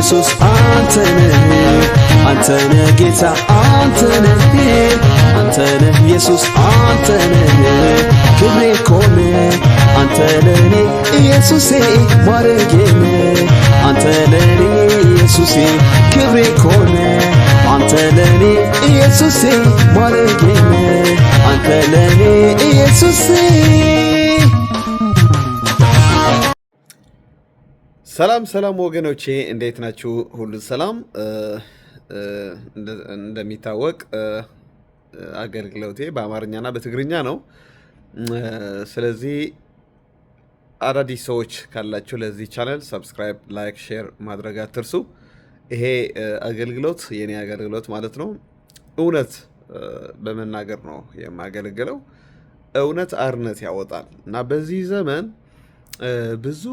ኢየሱስ አንተነህ ጌታ አንተነህ ኢየሱስ አንተነህ ክብሬ ኮነ አንተነህ ኢየሱሴ ማረጌነ አንተነህ ኢየሱሴ ክብሬ ኮነ አንተነህ ኢየሱሴ ማረጌነ አንተነህ ኢየሱሴ። ሰላም ወገኖቼ እንዴት ናችሁ? ሁሉ ሰላም። እንደሚታወቅ አገልግሎቴ በአማርኛና በትግርኛ ነው። ስለዚህ አዳዲስ ሰዎች ካላችሁ ለዚህ ቻናል ሰብስክራይብ፣ ላይክ፣ ሼር ማድረግ አትርሱ። ይሄ አገልግሎት የኔ አገልግሎት ማለት ነው። እውነት በመናገር ነው የማገለግለው። እውነት አርነት ያወጣል እና በዚህ ዘመን ብዙ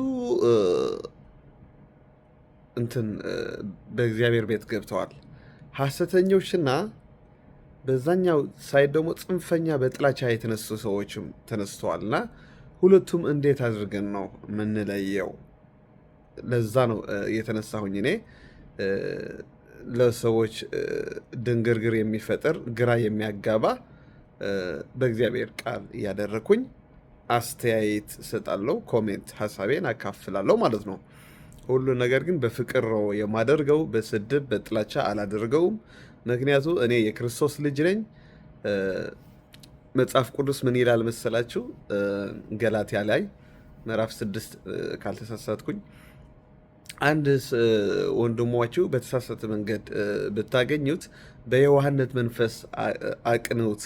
በእግዚአብሔር ቤት ገብተዋል ሐሰተኞችና በዛኛው ሳይድ ደግሞ ጽንፈኛ በጥላቻ የተነሱ ሰዎችም ተነስተዋልና ሁለቱም እንዴት አድርገን ነው የምንለየው? ለዛ ነው የተነሳሁኝ እኔ ለሰዎች ድንግርግር የሚፈጥር ግራ የሚያጋባ በእግዚአብሔር ቃል እያደረኩኝ አስተያየት እሰጣለሁ፣ ኮሜንት ሐሳቤን አካፍላለሁ ማለት ነው። ሁሉ ነገር ግን በፍቅር ነው የማደርገው፣ በስድብ በጥላቻ አላደርገውም። ምክንያቱ እኔ የክርስቶስ ልጅ ነኝ። መጽሐፍ ቅዱስ ምን ይላል መሰላችሁ? ገላትያ ላይ ምዕራፍ 6 ካልተሳሳትኩኝ አንድ ወንድሟችሁ በተሳሳተ መንገድ ብታገኙት በየዋህነት መንፈስ አቅኑት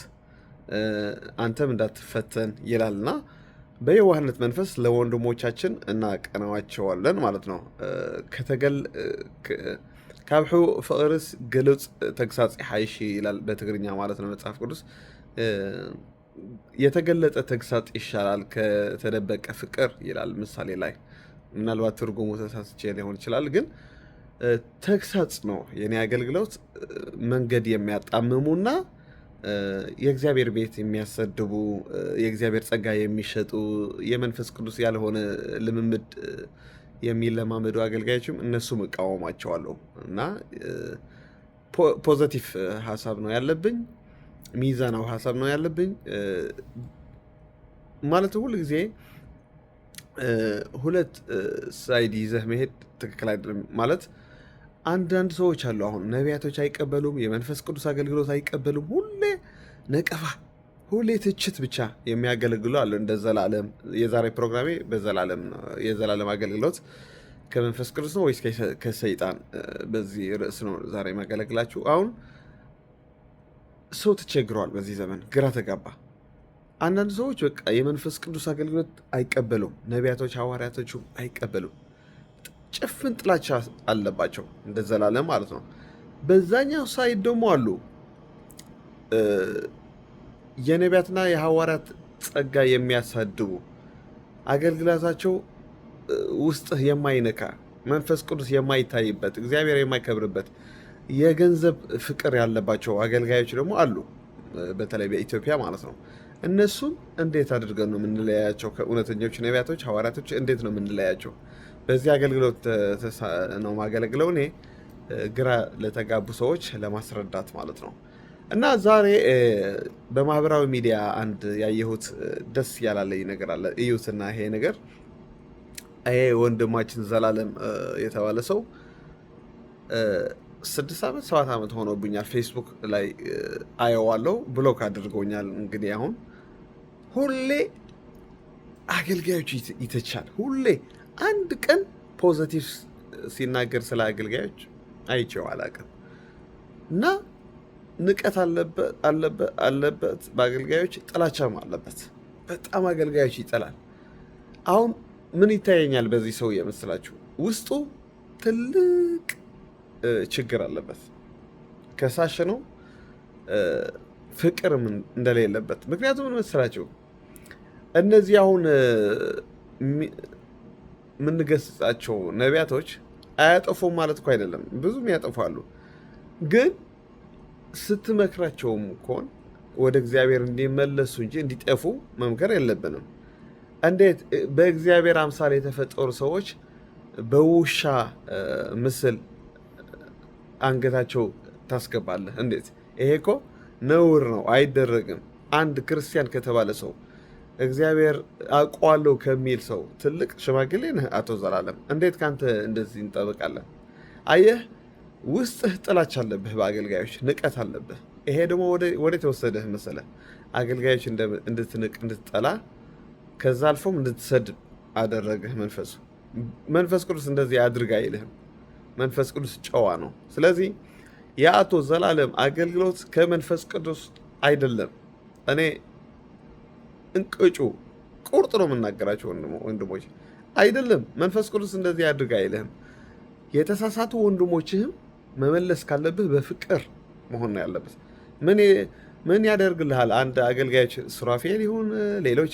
አንተም እንዳትፈተን ይላልና በየዋህነት መንፈስ ለወንድሞቻችን እናቀናዋቸዋለን ማለት ነው። ካብሑ ፍቅርስ ግልጽ ተግሳጽ ሓይሺ ይላል በትግርኛ ማለት ነው መጽሐፍ ቅዱስ። የተገለጠ ተግሳጽ ይሻላል ከተደበቀ ፍቅር ይላል ምሳሌ ላይ። ምናልባት ትርጉሙ ተሳስቼ ሊሆን ይችላል፣ ግን ተግሳጽ ነው የኔ አገልግሎት። መንገድ የሚያጣምሙና የእግዚአብሔር ቤት የሚያሰድቡ የእግዚአብሔር ጸጋ የሚሸጡ የመንፈስ ቅዱስ ያልሆነ ልምምድ የሚለማመዱ አገልጋዮችም እነሱም እቃወማቸዋለሁ እና ፖዘቲቭ ሀሳብ ነው ያለብኝ፣ ሚዛናዊ ሀሳብ ነው ያለብኝ ማለት ሁሉ ጊዜ ሁለት ሳይድ ይዘህ መሄድ ትክክል አይደለም ማለት። አንዳንድ ሰዎች አሉ አሁን ነቢያቶች አይቀበሉም፣ የመንፈስ ቅዱስ አገልግሎት አይቀበሉም፣ ሁሌ ነቀፋ፣ ሁሌ ትችት ብቻ የሚያገለግሉ አሉ እንደ ዘላለም። የዛሬ ፕሮግራሜ በዘላለም ነው። የዘላለም አገልግሎት ከመንፈስ ቅዱስ ነው ወይስ ከሰይጣን? በዚህ ርዕስ ነው ዛሬ ማገለግላችሁ። አሁን ሰው ተቸግሯል፣ በዚህ ዘመን ግራ ተጋባ። አንዳንድ ሰዎች በቃ የመንፈስ ቅዱስ አገልግሎት አይቀበሉም፣ ነቢያቶች ሐዋርያቶቹ አይቀበሉም። ጭፍን ጥላቻ አለባቸው እንደ ዘላለም ማለት ነው። በዛኛው ሳይድ ደግሞ አሉ የነቢያትና የሐዋርያት ጸጋ የሚያሳድቡ አገልግሎታቸው ውስጥህ የማይነካ መንፈስ ቅዱስ የማይታይበት እግዚአብሔር የማይከብርበት የገንዘብ ፍቅር ያለባቸው አገልጋዮች ደግሞ አሉ፣ በተለይ በኢትዮጵያ ማለት ነው። እነሱም እንዴት አድርገን ነው የምንለያያቸው? ከእውነተኞች ነቢያቶች ሐዋርያቶች እንዴት ነው የምንለያያቸው? በዚህ አገልግሎት ነው ማገለግለው እኔ ግራ ለተጋቡ ሰዎች ለማስረዳት ማለት ነው። እና ዛሬ በማህበራዊ ሚዲያ አንድ ያየሁት ደስ ያላለኝ ነገር አለ። እዩትና ይሄ ነገር ይሄ ወንድማችን ዘላለም የተባለ ሰው 6 ዓመት 7 ዓመት ሆኖብኛል። ፌስቡክ ላይ አየዋለሁ፣ ብሎክ አድርጎኛል። እንግዲህ አሁን ሁሌ አገልጋዮች ይተቻል። ሁሌ አንድ ቀን ፖዘቲቭ ሲናገር ስለ አገልጋዮች አይቼው አላውቅም። እና ንቀት አለበት በአገልጋዮች፣ ጥላቻም አለበት። በጣም አገልጋዮች ይጠላል። አሁን ምን ይታየኛል በዚህ ሰው የመስላችሁ? ውስጡ ትልቅ ችግር አለበት። ከሳሽ ነው፣ ፍቅርም እንደሌለበት። ምክንያቱም ምን መስላችሁ? እነዚህ አሁን የምንገስጻቸው ነቢያቶች አያጠፉም ማለት እኮ አይደለም፣ ብዙም ያጠፋሉ። ግን ስትመክራቸውም ከሆን ወደ እግዚአብሔር እንዲመለሱ እንጂ እንዲጠፉ መምከር የለብንም። እንዴት በእግዚአብሔር አምሳል የተፈጠሩ ሰዎች በውሻ ምስል አንገታቸው ታስገባለህ? እንዴት? ይሄ እኮ ነውር ነው፣ አይደረግም። አንድ ክርስቲያን ከተባለ ሰው እግዚአብሔር አውቀዋለሁ ከሚል ሰው ትልቅ ሽማግሌ ነህ አቶ ዘላለም፣ እንዴት ካንተ እንደዚህ እንጠብቃለን? አየህ፣ ውስጥህ ጥላቻ አለብህ፣ በአገልጋዮች ንቀት አለብህ። ይሄ ደግሞ ወደ ተወሰደህ መሰለህ? አገልጋዮች እንድትንቅ እንድትጠላ፣ ከዛ አልፎም እንድትሰድብ አደረገህ መንፈሱ። መንፈስ ቅዱስ እንደዚህ አድርግ አይልህም። መንፈስ ቅዱስ ጨዋ ነው። ስለዚህ የአቶ ዘላለም አገልግሎት ከመንፈስ ቅዱስ አይደለም። እኔ እንቅጩ ቁርጥ ነው የምናገራቸው ወንድሞች፣ አይደለም። መንፈስ ቅዱስ እንደዚህ አድርግ አይልህም። የተሳሳቱ ወንድሞችህም መመለስ ካለብህ በፍቅር መሆን ነው ያለበት። ምን ያደርግልሃል? አንድ አገልጋዮች ሱራፌል ይሁን ሌሎች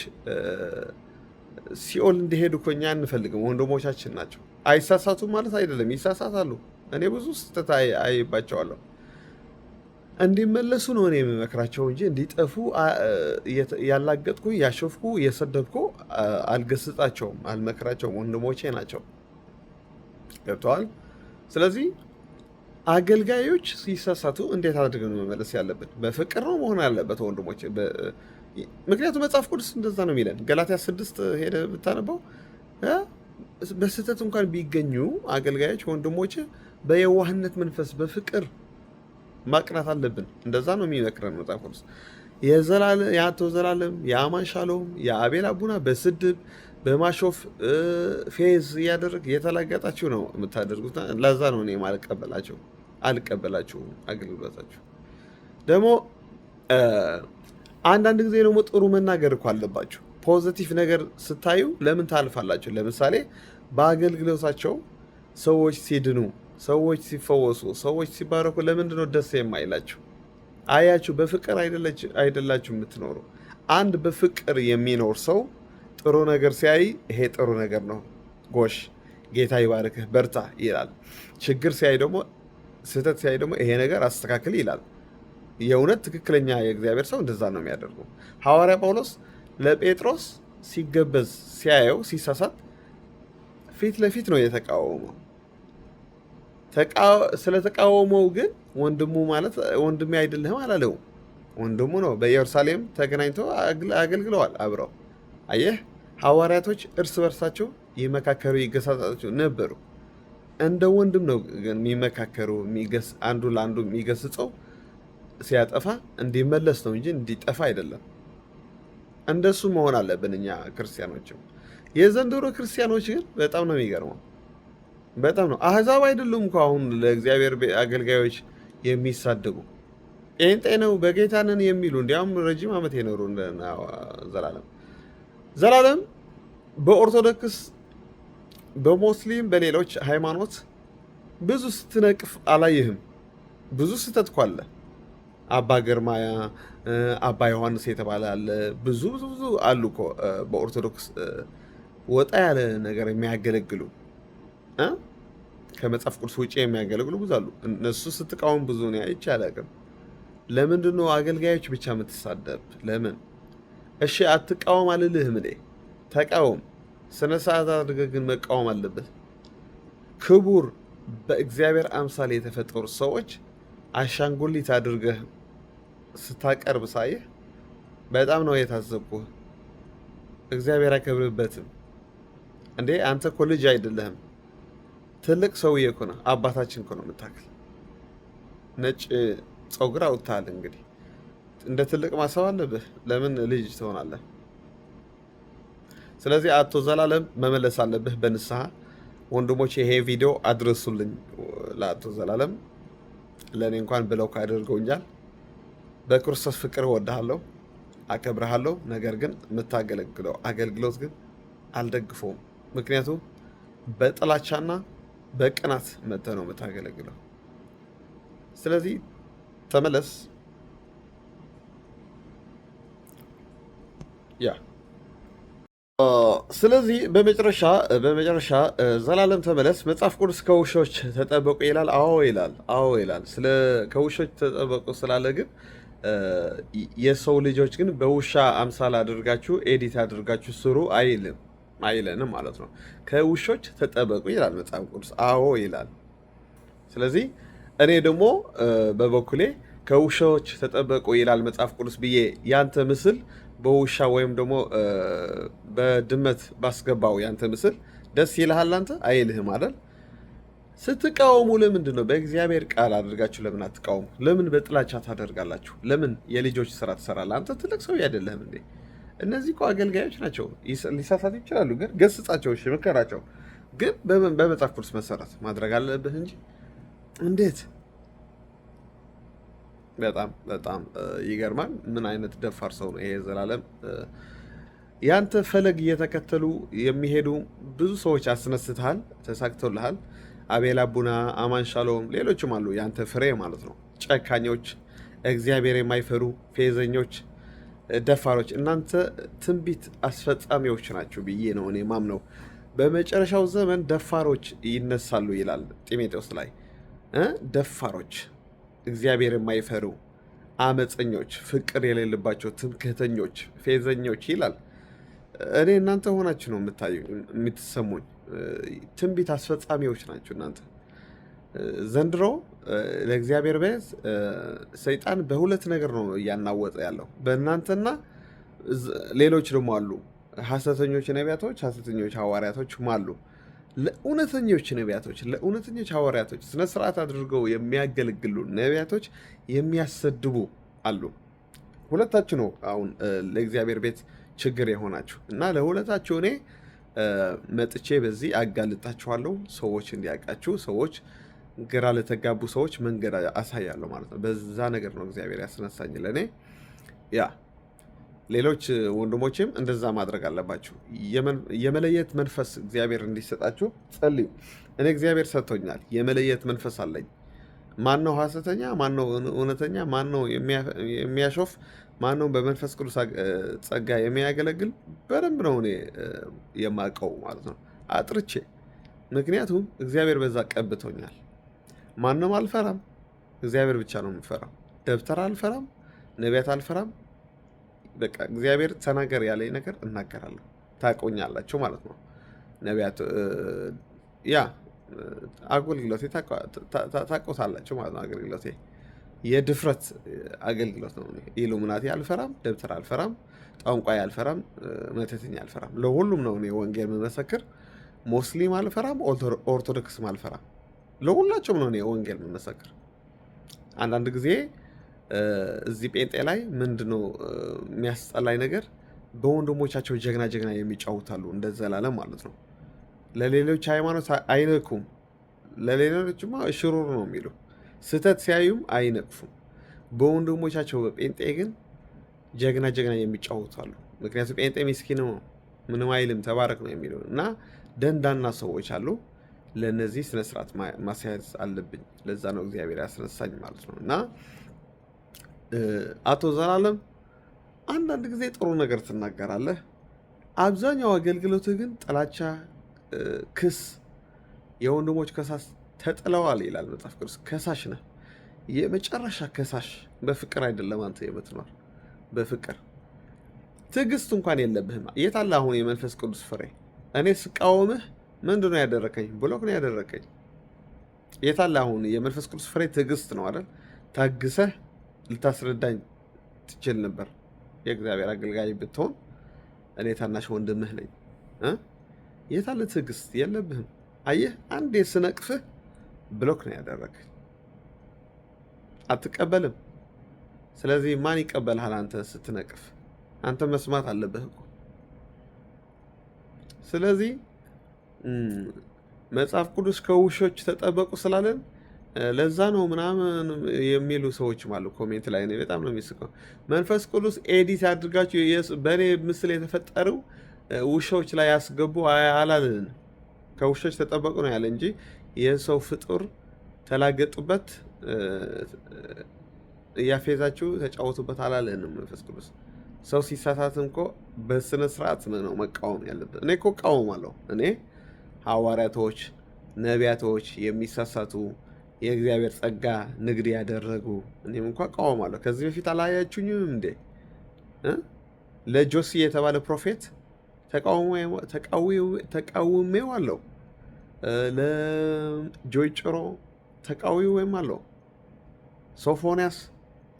ሲኦል እንዲሄዱ እኮ እኛ አንፈልግም። ወንድሞቻችን ናቸው። አይሳሳቱም ማለት አይደለም፣ ይሳሳታሉ። እኔ ብዙ ስህተት አይባቸዋለሁ። እንዲመለሱ ነው እኔ የምመክራቸው እንጂ እንዲጠፉ ያላገጥኩ ያሾፍኩ የሰደብኩ አልገስጣቸውም፣ አልመክራቸውም። ወንድሞቼ ናቸው። ገብተዋል። ስለዚህ አገልጋዮች ሲሳሳቱ እንዴት አድርገን መመለስ ያለብን? በፍቅር ነው መሆን ያለበት ወንድሞቼ። ምክንያቱም መጽሐፍ ቅዱስ እንደዛ ነው የሚለን። ገላትያ 6 ሄደ ብታነበው በስህተት እንኳን ቢገኙ አገልጋዮች ወንድሞች በየዋህነት መንፈስ በፍቅር ማቅናት አለብን። እንደዛ ነው የሚመክረን መጽሐፍ ቅዱስ። የአቶ ዘላለም የአማን ሻሎም የአቤል አቡና በስድብ በማሾፍ ፌዝ እያደረግ የተላገጣችሁ ነው የምታደርጉት። ለዛ ነው እኔ አልቀበላችሁም አገልግሎታችሁ። ደግሞ አንዳንድ ጊዜ ደግሞ ጥሩ መናገር እኮ አለባችሁ። ፖዚቲቭ ነገር ስታዩ ለምን ታልፋላችሁ? ለምሳሌ በአገልግሎታቸው ሰዎች ሲድኑ፣ ሰዎች ሲፈወሱ፣ ሰዎች ሲባረኩ ለምንድን ነው ደስ የማይላችሁ? አያችሁ፣ በፍቅር አይደላችሁ የምትኖሩ። አንድ በፍቅር የሚኖር ሰው ጥሩ ነገር ሲያይ ይሄ ጥሩ ነገር ነው፣ ጎሽ ጌታ ይባርክህ በርታ ይላል። ችግር ሲያይ ደግሞ ስህተት ሲያይ ደግሞ ይሄ ነገር አስተካክል ይላል። የእውነት ትክክለኛ የእግዚአብሔር ሰው እንደዛ ነው የሚያደርጉ። ሐዋርያ ጳውሎስ ለጴጥሮስ ሲገበዝ ሲያየው ሲሳሳት ፊት ለፊት ነው የተቃወመው። ስለተቃወመው ግን ወንድሙ ማለት ወንድሜ አይደለህም አላለውም። ወንድሙ ነው። በኢየሩሳሌም ተገናኝተው አገልግለዋል አብረው። አየህ፣ ሐዋርያቶች እርስ በርሳቸው ይመካከሩ ይገሳጻቸው ነበሩ። እንደ ወንድም ነው ግን የሚመካከሩ፣ አንዱ ለአንዱ የሚገስጸው ሲያጠፋ እንዲመለስ ነው እንጂ እንዲጠፋ አይደለም። እንደሱ መሆን አለብን እኛ ክርስቲያኖችም። የዘንድሮ ክርስቲያኖች ግን በጣም ነው የሚገርመው። በጣም ነው አህዛብ አይደሉም እኮ አሁን ለእግዚአብሔር አገልጋዮች የሚሳደቡ ጴንጤ ነው በጌታ ነን የሚሉ እንዲያውም ረጅም ዓመት የኖሩ ዘላለም በኦርቶዶክስ በሙስሊም በሌሎች ሃይማኖት ብዙ ስትነቅፍ አላየህም። ብዙ ስህተት እኮ አለ። አባ ግርማያ አባ ዮሐንስ የተባለ አለ። ብዙ አሉ እኮ በኦርቶዶክስ ወጣ ያለ ነገር የሚያገለግሉ ከመጽሐፍ ቅዱስ ውጭ የሚያገለግሉ ብዙ አሉ። እነሱ ስትቃወም ብዙ ነው አይቼ አላውቅም። ለምንድን ነው አገልጋዮች ብቻ የምትሳደብ? ለምን? እሺ አትቃወም አልልህም። ተቃወም፣ ስነ ስርዓት አድርገህ ግን መቃወም አለበት። ክቡር በእግዚአብሔር አምሳል የተፈጠሩ ሰዎች አሻንጉሊት አድርገህ ስታቀርብ ሳይህ በጣም ነው የታዘብኩህ። እግዚአብሔር አይከብርበትም እንዴ? አንተ እኮ ልጅ አይደለህም፣ ትልቅ ሰውዬ እኮ ነው። አባታችን እኮ ነው የምታክል። ነጭ ፀጉር አውጥተሃል። እንግዲህ እንደ ትልቅ ማሰብ አለብህ። ለምን ልጅ ትሆናለህ? ስለዚህ አቶ ዘላለም መመለስ አለብህ በንስሐ። ወንድሞች ይሄ ቪዲዮ አድርሱልኝ ለአቶ ዘላለም። ለእኔ እንኳን ብለው ካደርገውኛል። በክርስቶስ ፍቅር እወድሃለሁ፣ አከብረሃለሁ። ነገር ግን የምታገለግለው አገልግሎት ግን አልደግፈውም። ምክንያቱም በጥላቻና በቅናት መጥተህ ነው የምታገለግለው። ስለዚህ ተመለስ። ስለዚህ በመጨረሻ ዘላለም ተመለስ። መጽሐፍ ቅዱስ ከውሾች ተጠበቁ ይላል። አዎ ይላል። ከውሾች ተጠበቁ ስላለ ግን የሰው ልጆች ግን በውሻ አምሳል አድርጋችሁ ኤዲት አድርጋችሁ ስሩ አይልም። አይለንም ማለት ነው። ከውሾች ተጠበቁ ይላል መጽሐፍ ቅዱስ። አዎ ይላል። ስለዚህ እኔ ደግሞ በበኩሌ ከውሾች ተጠበቁ ይላል መጽሐፍ ቅዱስ ብዬ ያንተ ምስል በውሻ ወይም ደግሞ በድመት ባስገባው ያንተ ምስል ደስ ይልሃል? አንተ አይልህም አይደል? ስትቃወሙ ለምንድን ነው በእግዚአብሔር ቃል አድርጋችሁ ለምን አትቃወሙ? ለምን በጥላቻ ታደርጋላችሁ? ለምን የልጆች ስራ ትሰራለህ? አንተ ትልቅ ሰው አይደለህም እንዴ? እነዚህ እኮ አገልጋዮች ናቸው። ሊሳሳቱ ይችላሉ፣ ግን ገስጻቸው፣ እሺ ምከራቸው። ግን በመጽሐፍ ቅዱስ መሰረት ማድረግ አለብህ እንጂ እንዴት! በጣም በጣም ይገርማል። ምን አይነት ደፋር ሰው ነው ይሄ ዘላለም! ያንተ ፈለግ እየተከተሉ የሚሄዱ ብዙ ሰዎች አስነስተሃል፣ ተሳክቶልሃል። አቤል አቡና፣ አማን ሻሎም፣ ሌሎችም አሉ። ያንተ ፍሬ ማለት ነው። ጨካኞች፣ እግዚአብሔር የማይፈሩ ፌዘኞች፣ ደፋሮች፣ እናንተ ትንቢት አስፈጻሚዎች ናችሁ ብዬ ነው እኔ ማምነው። በመጨረሻው ዘመን ደፋሮች ይነሳሉ ይላል ጢሞቴዎስ ላይ። ደፋሮች፣ እግዚአብሔር የማይፈሩ አመፀኞች፣ ፍቅር የሌለባቸው፣ ትምክህተኞች፣ ፌዘኞች ይላል። እኔ እናንተ ሆናችሁ ነው የምትሰሙኝ። ትንቢት አስፈጻሚዎች ናቸው እናንተ። ዘንድሮ ለእግዚአብሔር ቤት ሰይጣን በሁለት ነገር ነው እያናወጠ ያለው፣ በእናንተና ሌሎች ደግሞ አሉ። ሐሰተኞች ነቢያቶች፣ ሐሰተኞች ሐዋርያቶችም አሉ። ለእውነተኞች ነቢያቶች፣ ለእውነተኞች ሐዋርያቶች ስነ ስርዓት አድርገው የሚያገለግሉ ነቢያቶች የሚያሰድቡ አሉ። ሁለታችሁ ነው አሁን ለእግዚአብሔር ቤት ችግር የሆናችሁ እና ለሁለታችሁ እኔ መጥቼ በዚህ አጋልጣችኋለሁ። ሰዎች እንዲያውቃችሁ፣ ሰዎች ግራ ለተጋቡ ሰዎች መንገድ አሳያለሁ ማለት ነው። በዛ ነገር ነው እግዚአብሔር ያስነሳኝ ለእኔ። ያ ሌሎች ወንድሞችም እንደዛ ማድረግ አለባችሁ። የመለየት መንፈስ እግዚአብሔር እንዲሰጣችሁ ጸልዩ። እኔ እግዚአብሔር ሰጥቶኛል፣ የመለየት መንፈስ አለኝ። ማን ነው ሐሰተኛ፣ ማን ነው እውነተኛ፣ ማን ነው የሚያሾፍ፣ ማን ነው በመንፈስ ቅዱስ ጸጋ የሚያገለግል በደንብ ነው እኔ የማውቀው ማለት ነው አጥርቼ። ምክንያቱም እግዚአብሔር በዛ ቀብቶኛል። ማንም አልፈራም፣ እግዚአብሔር ብቻ ነው የምፈራው። ደብተር አልፈራም፣ ነቢያት አልፈራም። በቃ እግዚአብሔር ተናገር ያለኝ ነገር እናገራለሁ። ታቆኛላችሁ ማለት ነው። ነቢያት ያ አገልግሎቴ ታቆታላችሁ ማለት ነው። አገልግሎቴ የድፍረት አገልግሎት ነው። ኢሉሚናቲ አልፈራም፣ ደብተር አልፈራም፣ ጠንቋይ አልፈራም፣ መተተኛ አልፈራም። ለሁሉም ነው እኔ ወንጌል የምመሰክር። ሙስሊም አልፈራም፣ ኦርቶዶክስም አልፈራም። ለሁላቸውም ነው እኔ ወንጌል የምመሰክር። አንዳንድ ጊዜ እዚህ ጴንጤ ላይ ምንድነው የሚያስጠላኝ ነገር፣ በወንድሞቻቸው ጀግና ጀግና የሚጫወታሉ እንደ ዘላለም ማለት ነው። ለሌሎች ሃይማኖት አይነኩም፣ ለሌሎችማ ሽሩር ነው የሚሉ ስህተት ሲያዩም አይነቅፉም። በወንድሞቻቸው በጴንጤ ግን ጀግና ጀግና የሚጫወታሉ። ምክንያቱም ጴንጤ ምስኪን ነው፣ ምንም አይልም፣ ተባረክ ነው የሚለው እና ደንዳና ሰዎች አሉ። ለእነዚህ ስነስርዓት ማስያዝ አለብኝ። ለዛ ነው እግዚአብሔር ያስነሳኝ ማለት ነው። እና አቶ ዘላለም አንዳንድ ጊዜ ጥሩ ነገር ትናገራለህ፣ አብዛኛው አገልግሎትህ ግን ጥላቻ፣ ክስ፣ የወንድሞች ከሳሽ ተጥለዋል ይላል መጽሐፍ ቅዱስ። ከሳሽ ነህ፣ የመጨረሻ ከሳሽ። በፍቅር አይደለም አንተ የምትኖር፣ በፍቅር ትዕግስት እንኳን የለብህም። የት አለ አሁን የመንፈስ ቅዱስ ፍሬ? እኔ ስቃወምህ ምንድን ነው ያደረከኝ? ብሎክ ነው ያደረከኝ። የት አለ አሁን የመንፈስ ቅዱስ ፍሬ? ትዕግስት ነው አይደል? ታግሰህ ልታስረዳኝ ትችል ነበር። የእግዚአብሔር አገልጋይ ብትሆን እኔ ታናሽ ወንድምህ ነኝ። የት አለ ትዕግስት? የለብህም። አየህ፣ አንዴ ስነቅፍህ ብሎክ ነው ያደረከኝ። አትቀበልም። ስለዚህ ማን ይቀበልሃል? አንተ ስትነቅፍ አንተ መስማት አለብህ እኮ። ስለዚህ መጽሐፍ ቅዱስ ከውሾች ተጠበቁ ስላለን ለዛ ነው ምናምን የሚሉ ሰዎችም አሉ ኮሜንት ላይ። በጣም ነው የሚስቀው። መንፈስ ቅዱስ ኤዲት አድርጋችሁ በእኔ ምስል የተፈጠረው ውሾች ላይ ያስገቡ አላልን። ከውሾች ተጠበቁ ነው ያለ እንጂ የሰው ፍጡር ተላገጡበት፣ እያፌዛችሁ ተጫወቱበት አላለንም መንፈስ ቅዱስ። ሰው ሲሳሳትም እኮ በስነ ስርዓት ነው መቃወም ያለበት። እኔ እኮ እቃወማለሁ። እኔ ሐዋርያቶች፣ ነቢያቶች የሚሳሳቱ የእግዚአብሔር ጸጋ ንግድ ያደረጉ እኔም እንኳ እቃወማለሁ። ከዚህ በፊት አላያችሁኝም እንዴ? ለጆሲ የተባለ ፕሮፌት ተቃውሜው አለው። ለጆይ ጭሮ ተቃዊም አለው። ሶፎንያስ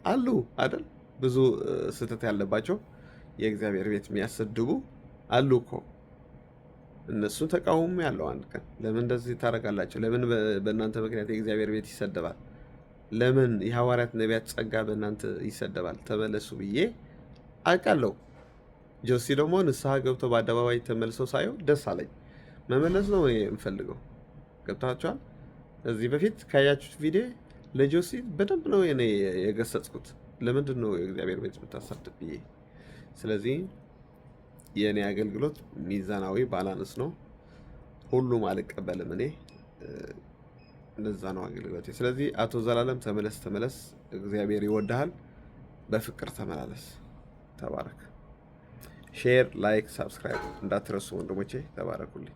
አሉ አይደል? ብዙ ስህተት ያለባቸው የእግዚአብሔር ቤት የሚያሰድቡ አሉ እኮ። እነሱን ተቃውሞ ያለው አንድ ቀን ለምን እንደዚህ ታደርጋላችሁ? ለምን በእናንተ ምክንያት የእግዚአብሔር ቤት ይሰደባል? ለምን የሐዋርያት ነቢያት ጸጋ በእናንተ ይሰደባል? ተመለሱ ብዬ አውቃለሁ። ጆሲ ደግሞ ንስሐ ገብቶ በአደባባይ ተመልሶ ሳየው ደስ አለኝ። መመለስ ነው የምፈልገው። ገብታችኋል? እዚህ በፊት ካያችሁት ቪዲዮ ለጆሲ በደንብ ነው እኔ የገሰጽኩት። ለምንድን ነው የእግዚአብሔር ቤት የምታሳድብ ብዬ። ስለዚህ የእኔ አገልግሎት ሚዛናዊ ባላንስ ነው። ሁሉም አልቀበልም እኔ። እንደዛ ነው አገልግሎቴ። ስለዚህ አቶ ዘላለም ተመለስ፣ እግዚአብሔር ይወድሃል። በፍቅር ተመላለስ። ተባረክ። ሼር፣ ላይክ፣ ሳብስክራይብ እንዳትረሱ ወንድሞቼ። ተባረኩልኝ።